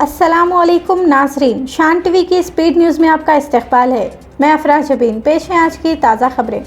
अस्सलामुअलैकुम नाज़रीन, शान टीवी की स्पीड न्यूज़ में आपका इस्तकबाल है। मैं अफरा जबीन, पेश है आज की ताज़ा खबरें।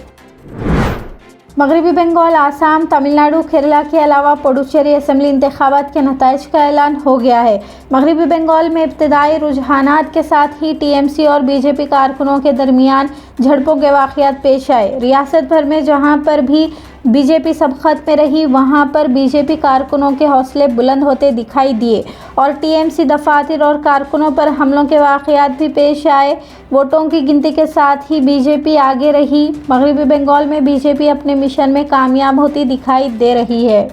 मगरबी बंगाल, आसाम, तमिलनाडु, केरला के अलावा पुडुचेरी असेंबली इंतखाबात के नताइज का ऐलान हो गया है। मगरबी बंगाल में इब्तदाई रुझानात के साथ ही टीएमसी और बीजेपी कारकुनों के दरमियान झड़पों के वाक़यात पेश आए। रियासत भर में जहां पर भी बीजेपी सबकत में रही, वहां पर बीजेपी कारकुनों के हौसले बुलंद होते दिखाई दिए और टीएमसी दफातर और कारकुनों पर हमलों के वाक़यात भी पेश आए। वोटों की गिनती के साथ ही बीजेपी आगे रही। मगरबी बंगाल में बीजेपी अपने मिशन में कामयाब होती दिखाई दे रही है।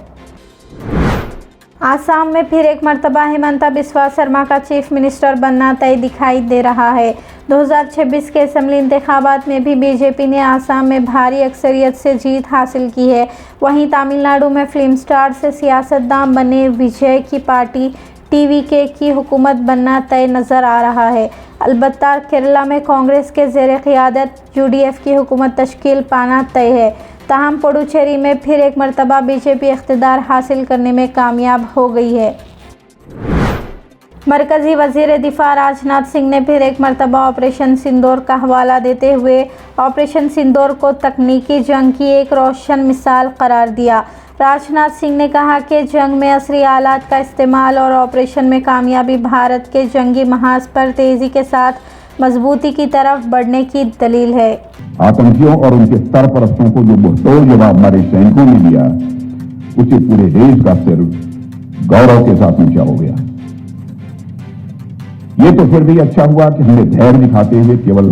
आसाम में फिर एक मरतबा हिमंता बिस्वा शर्मा का चीफ मिनिस्टर बनना तय दिखाई दे रहा है। 2026 के असेंबली इंतखाबात में भी बीजेपी ने आसाम में भारी अक्सरियत से जीत हासिल की है। वहीं तमिलनाडु में फिल्म स्टार से सियासतदान बने विजय की पार्टी टीवीके की हुकूमत बनना तय नज़र आ रहा है। अलबत्ता केरला में कांग्रेस के ज़ेर क़ियादत यूडीएफ की हुकूमत तश्कील पाना तय है। ताहम पुडुचेरी में फिर एक मरतबा बीजेपी इक़्तिदार हासिल करने में कामयाब हो गई है। मरकज़ी वज़ीर दिफ़ा राजनाथ सिंह ने फिर एक मरतबा ऑपरेशन सिंदूर का हवाला देते हुए ऑपरेशन सिंदूर को तकनीकी जंग की एक रोशन मिसाल करार दिया। राजनाथ सिंह ने कहा कि जंग में असली आलात का इस्तेमाल और ऑपरेशन में कामयाबी भारत के जंगी महाज पर तेज़ी के साथ मजबूती की तरफ बढ़ने की दलील है। आतंकियों और उनके सरपरस्तों को जो मुंहतोड़ जवाब हमारे सैनिकों ने दिया, उसे पूरे देश का सिर गौरव के साथ ऊंचा हो गया। ये तो फिर भी अच्छा हुआ कि हमने धैर्य दिखाते हुए केवल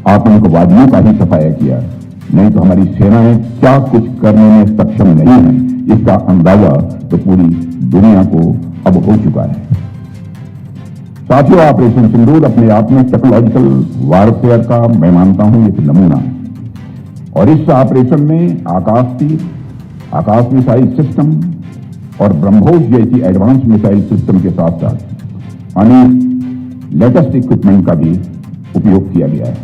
आतंकवादियों का ही सफाया किया, नहीं तो हमारी सेनाएं क्या कुछ करने में सक्षम नहीं है, इसका अंदाजा तो पूरी दुनिया को अब हो चुका है। साथियों, ऑपरेशन सिंदूर अपने आप में टेक्नोलॉजिकल वारफेयर का मैं मानता हूं एक नमूना है और इस ऑपरेशन में आकाश तीर, आकाश मिसाइल सिस्टम और ब्रह्मोस जैसी एडवांस मिसाइल सिस्टम के साथ साथ अनेक लेटेस्ट इक्विपमेंट का भी उपयोग किया गया है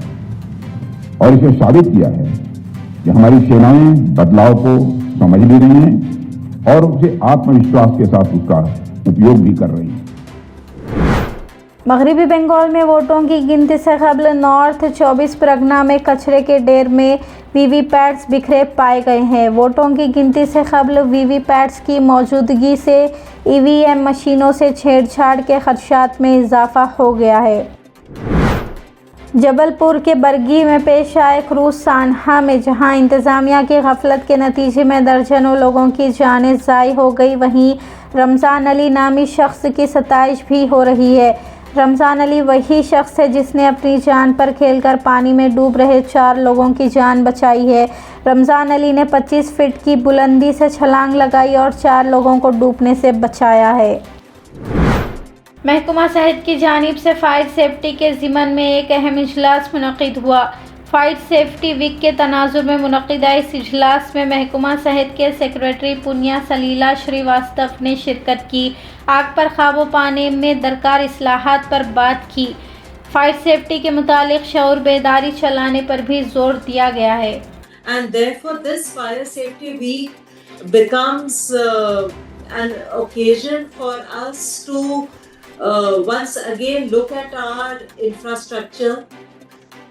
और इसे साबित किया है कि हमारी सेनाएं बदलाव को समझ भी रही हैं और उसे आत्मविश्वास के साथ उसका उपयोग भी कर रही हैं। मगरबी बंगाल में वोटों की गिनती से कबल नॉर्थ 24 परगना में कचरे के ढेर में वीवीपैट्स बिखरे पाए गए हैं। वोटों की गिनती से कबल वीवीपैट्स की मौजूदगी से ईवीएम मशीनों से छेड़छाड़ के खदशात में इजाफा हो गया है। जबलपुर के बरगी में पेश आए क्रूज सानहा में जहां इंतज़ामिया की गफलत के नतीजे में दर्जनों लोगों की जानें ज़ाय हो गई, वहीं रमज़ान अली नामी शख्स की सताइश भी हो रही है। रमज़ान अली वही शख्स है जिसने अपनी जान पर खेलकर पानी में डूब रहे 4 लोगों की जान बचाई है। रमज़ान अली ने 25 फीट की बुलंदी से छलांग लगाई और 4 लोगों को डूबने से बचाया है। महकमा सेहत की जानिब से फायर सेफ्टी के ज़िमन में एक अहम इजलास मुनक़िद हुआ। फायर सेफ्टी वीक के तनाजुर में मुनक़िदा इस इजलास में महकमा सेहत के सेक्रेटरी पुनिया सलीला श्रीवास्तव ने शिरकत की। आग पर काबू पाने में दरकार इस्लाहात पर बात की। फायर सेफ्टी के मुतालिक शऊर बेदारी चलाने पर भी जोर दिया गया है। And therefore this fire safety week becomes an occasion for us to once again look at our infrastructure,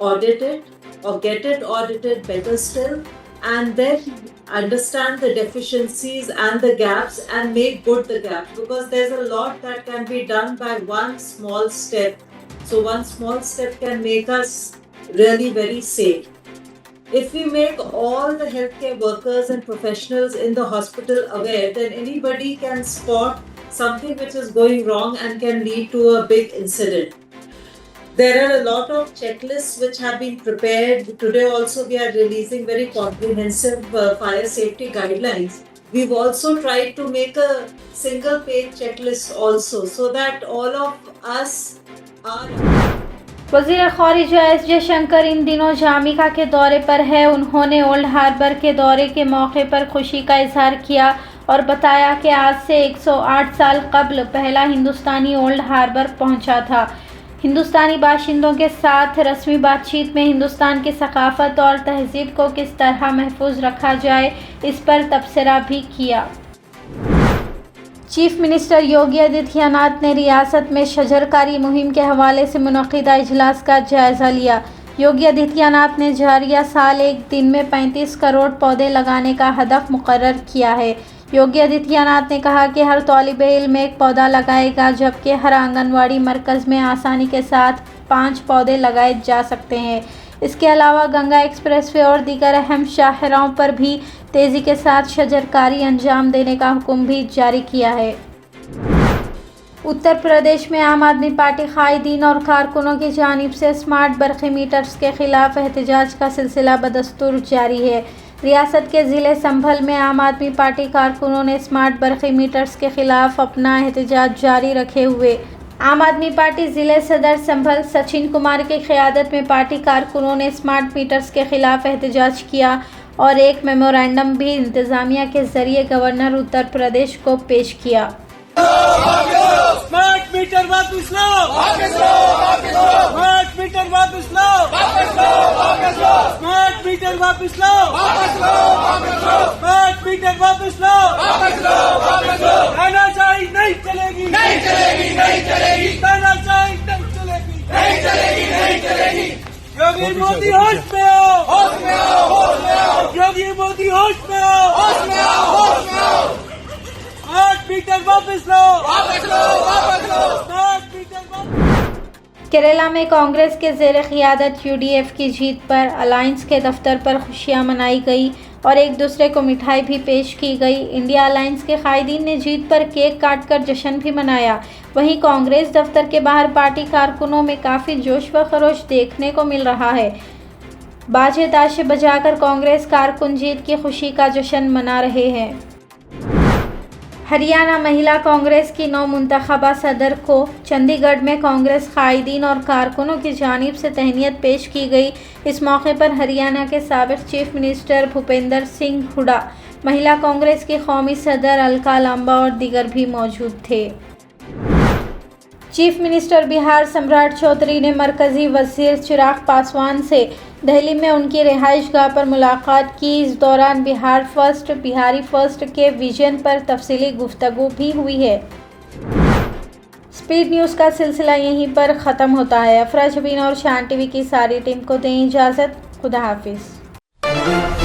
audit it or get it audited better still, and then understand the deficiencies and the gaps and make good the gaps, because there's a lot that can be done by one small step. So one small step can make us really very safe. If we make all the healthcare workers and professionals in the hospital aware, then anybody can spot something which is going wrong and can lead to a big incident. There are a lot of checklists which have been prepared. Today also we are releasing very comprehensive fire safety guidelines. We've also tried to make a single page checklist also, so that all of us are... वज़ीर ख़ारिजा S Jaishankar इन दिनों जामिका के दौरे पर है। उन्होंने old harbour के दौरे के मौके पर खुशी का इजहार किया और बताया कि आज से 108 साल कबल पहला हिंदुस्तानी ओल्ड हार्बर पहुंचा था। हिंदुस्तानी बाशिंदों के साथ रस्मी बातचीत में हिंदुस्तान की सकाफ़त और तहज़ीब को किस तरह महफूज रखा जाए, इस पर तबसरा भी किया। चीफ मिनिस्टर योगी आदित्यनाथ ने रियासत में शजरकारी मुहिम के हवाले से मुनक़िदा इजलास का जायज़ा लिया। योगी आदित्यनाथ ने जारिया साल एक दिन में 35 करोड़ पौधे लगाने का हदफ मुकर्रर किया है। योगी आदित्यनाथ ने कहा कि हर तालिबे इल्म एक पौधा लगाएगा, जबकि हर आंगनवाड़ी मरकज़ में आसानी के साथ 5 पौधे लगाए जा सकते हैं। इसके अलावा गंगा एक्सप्रेसवे और दीगर अहम शाहराहों पर भी तेज़ी के साथ शजरकारी अंजाम देने का हुक्म भी जारी किया है। उत्तर प्रदेश में आम आदमी पार्टी कायदीन और कारकुनों की जानिब से स्मार्ट बरक़ी मीटर्स के खिलाफ एहतजाज का सिलसिला बदस्तूर जारी है। रियासत के ज़िले संभल में आम आदमी पार्टी कारकुनों ने स्मार्ट बरक़ी मीटर्स के खिलाफ अपना एहतजाज जारी रखे हुए आम आदमी पार्टी ज़िले सदर संभल सचिन कुमार की क़यादत में पार्टी कारकुनों ने स्मार्ट मीटर्स के खिलाफ एहतजाज किया और एक मेमोरेंडम भी इंतज़ामिया के ज़रिए गवर्नर उत्तर प्रदेश को पेश किया। स्मार्ट मीटर वापस लो, स्मार्ट मीटर वापस लो, स्मार्ट मीटर वापस लो, स्मार्ट मीटर वापस लो, तानाशाही नहीं चलेगी, नहीं चलेगी, नहीं चलेगी, तानाशाही नहीं चलेगी, नहीं चलेगी, नहीं चलेगी। योगी मोदी होश में आओ, होश में आओ, होश में आओ, योगी मोदी होश में आओ, होश में आओ, होश में आओ। स्मार्ट मीटर वापस लो, वापस लो, वापस लो, स्मार्ट मीटर वापस। केरला में कांग्रेस के ज़ेर क़ियादत यूडीएफ की जीत पर अलायंस के दफ्तर पर खुशियां मनाई गई और एक दूसरे को मिठाई भी पेश की गई। इंडिया अलायंस के कायदीन ने जीत पर केक काटकर जश्न भी मनाया। वहीं कांग्रेस दफ्तर के बाहर पार्टी कारकुनों में काफ़ी जोश व खरोश देखने को मिल रहा है। बाजे ताशे बजाकर कांग्रेस कारकुन जीत की खुशी का जश्न मना रहे हैं। हरियाणा महिला कांग्रेस की नौ मुंतखबा सदर को चंडीगढ़ में कांग्रेस कायदीन और कारकुनों की जानिब से तहनीत पेश की गई। इस मौके पर हरियाणा के साबिक़ चीफ मिनिस्टर भूपेंद्र सिंह हुड्डा, महिला कांग्रेस की कौमी सदर अलका लांबा और दीगर भी मौजूद थे। चीफ मिनिस्टर बिहार सम्राट चौधरी ने मरकज़ी वज़ीर चिराग पासवान से दिल्ली में उनकी रिहाइश गाह पर मुलाकात की। इस दौरान बिहार फर्स्ट, बिहारी फर्स्ट के विजन पर तफसीली गुफ्तगू भी हुई है। स्पीड न्यूज़ का सिलसिला यहीं पर ख़त्म होता है। अफरा जबीन और शान टीवी की सारी टीम को दें इजाज़त। खुदा हाफिज़।